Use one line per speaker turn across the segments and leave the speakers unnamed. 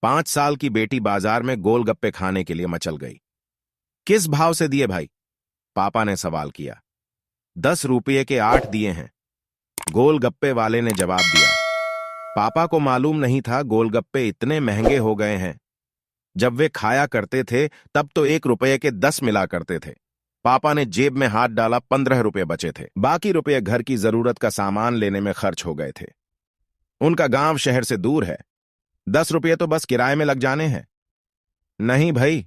5 साल की बेटी बाजार में गोलगप्पे खाने के लिए मचल गई। किस भाव से दिए भाई? पापा ने सवाल किया। 10 रुपये के 8 दिए हैं, गोलगप्पे वाले ने जवाब दिया। पापा को मालूम नहीं था गोलगप्पे इतने महंगे हो गए हैं। जब वे खाया करते थे तब तो 1 रुपये के 10 मिला करते थे। पापा ने जेब में हाथ डाला, 15 रुपये बचे थे। बाकी रुपये घर की जरूरत का सामान लेने में खर्च हो गए थे। उनका गांव शहर से दूर है, 10 रुपये तो बस किराए में लग जाने हैं। नहीं भाई,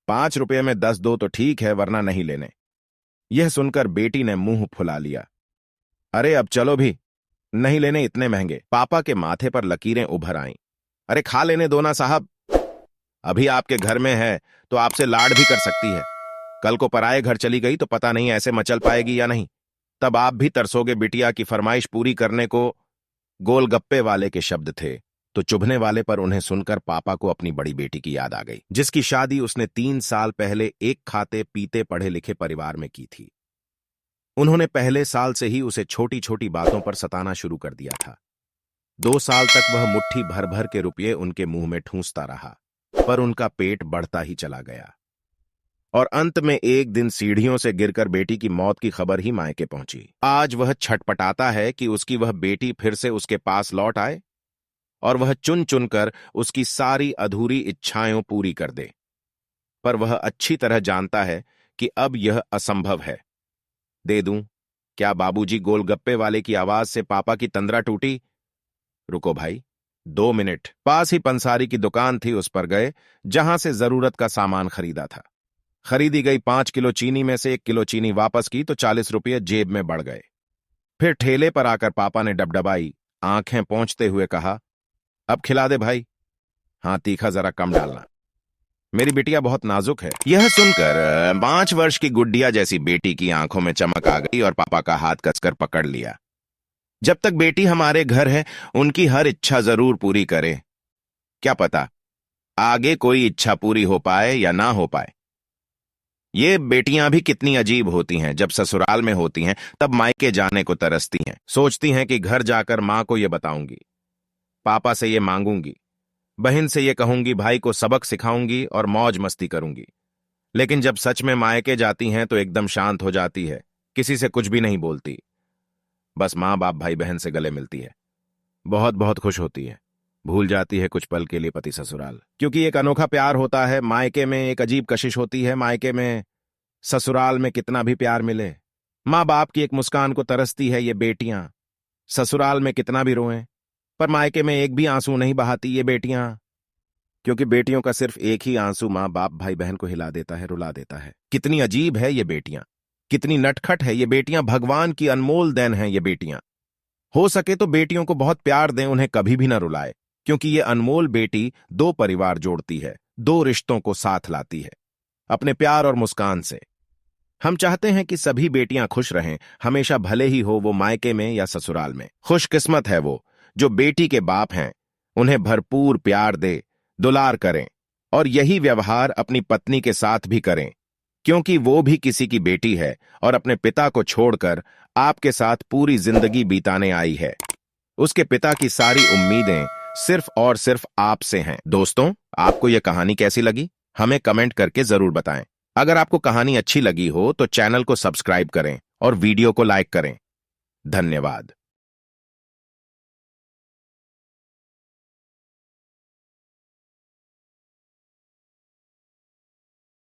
5 रुपये में 10 दो तो ठीक है, वरना नहीं लेने। यह सुनकर बेटी ने मुंह फुला लिया। अरे अब चलो भी, नहीं लेने इतने महंगे। पापा के माथे पर लकीरें उभर आईं। अरे खा लेने दो ना साहब, अभी आपके घर में है तो आपसे लाड भी कर सकती है। कल को पराये घर चली गई तो पता नहीं ऐसे मचल पाएगी या नहीं, तब आप भी तरसोगे बिटिया की फरमाइश पूरी करने को। गोलगप्पे वाले के शब्द थे तो चुभने वाले, पर उन्हें सुनकर पापा को अपनी बड़ी बेटी की याद आ गई, जिसकी शादी उसने 3 साल पहले एक खाते पीते पढ़े लिखे परिवार में की थी। उन्होंने पहले साल से ही उसे छोटी छोटी बातों पर सताना शुरू कर दिया था। 2 साल तक वह मुट्ठी भर भर के रुपये उनके मुंह में ठूंसता रहा, पर उनका पेट बढ़ता ही चला गया। और अंत में एक दिन सीढ़ियों से गिरकर बेटी की मौत की खबर ही मायके पहुंची। आज वह छटपटाता है कि उसकी वह बेटी फिर से उसके पास लौट आए और वह चुन चुनकर उसकी सारी अधूरी इच्छाएं पूरी कर दे। पर वह अच्छी तरह जानता है कि अब यह असंभव है। दे दूं क्या बाबूजी? गोलगप्पे वाले की आवाज से पापा की तंद्रा टूटी। रुको भाई, 2 मिनट। पास ही पंसारी की दुकान थी, उस पर गए, जहां से जरूरत का सामान खरीदा था। खरीदी गई 5 किलो चीनी में से 1 किलो चीनी वापस की तो 40 रुपये जेब में बढ़ गए। फिर ठेले पर आकर पापा ने डबडबाई आंखें पोंछते हुए कहा, अब खिला दे भाई। हाँ, तीखा जरा कम डालना, मेरी बिटिया बहुत नाजुक है। यह सुनकर 5 वर्ष की गुड्डिया जैसी बेटी की आंखों में चमक आ गई और पापा का हाथ कसकर पकड़ लिया। जब तक बेटी हमारे घर है, उनकी हर इच्छा जरूर पूरी करें। क्या पता आगे कोई इच्छा पूरी हो पाए या ना हो पाए। ये बेटियां भी कितनी अजीब होती हैं। जब ससुराल में होती हैं तब मायके जाने को तरसती हैं, सोचती हैं कि घर जाकर मां को ये बताऊंगी, पापा से ये मांगूंगी, बहन से ये कहूंगी, भाई को सबक सिखाऊंगी और मौज मस्ती करूंगी। लेकिन जब सच में मायके जाती हैं तो एकदम शांत हो जाती है, किसी से कुछ भी नहीं बोलती, बस मां बाप भाई बहन से गले मिलती है। बहुत बहुत खुश होती है, भूल जाती है कुछ पल के लिए पति ससुराल, क्योंकि एक अनोखा प्यार होता है। मायके में एक अजीब कशिश होती है। मायके में ससुराल में कितना भी प्यार मिले, माँ बाप की एक मुस्कान को तरसती है ये बेटियां। ससुराल में कितना भी रोएं, पर मायके में एक भी आंसू नहीं बहाती ये बेटियां, क्योंकि बेटियों का सिर्फ एक ही आंसू माँ बाप भाई बहन को हिला देता है, रुला देता है। कितनी अजीब है ये बेटियां, कितनी नटखट है ये बेटियां। भगवान की अनमोल देन है ये बेटियां। हो सके तो बेटियों को बहुत प्यार दें, उन्हें कभी भी ना रुलाए, क्योंकि ये अनमोल बेटी 2 परिवार जोड़ती है, 2 रिश्तों को साथ लाती है अपने प्यार और मुस्कान से। हम चाहते हैं कि सभी बेटियां खुश रहें, हमेशा, भले ही हो वो मायके में या ससुराल में। खुशकिस्मत है वो जो बेटी के बाप हैं, उन्हें भरपूर प्यार दे, दुलार करें, और यही व्यवहार अपनी पत्नी के साथ भी करें, क्योंकि वो भी किसी की बेटी है और अपने पिता को छोड़कर आपके साथ पूरी जिंदगी बिताने आई है। उसके पिता की सारी उम्मीदें सिर्फ और सिर्फ आपसे हैं। दोस्तों, आपको यह कहानी कैसी लगी हमें कमेंट करके जरूर बताएं। अगर आपको कहानी अच्छी लगी हो तो चैनल को सब्सक्राइब करें और वीडियो को लाइक करें। धन्यवाद।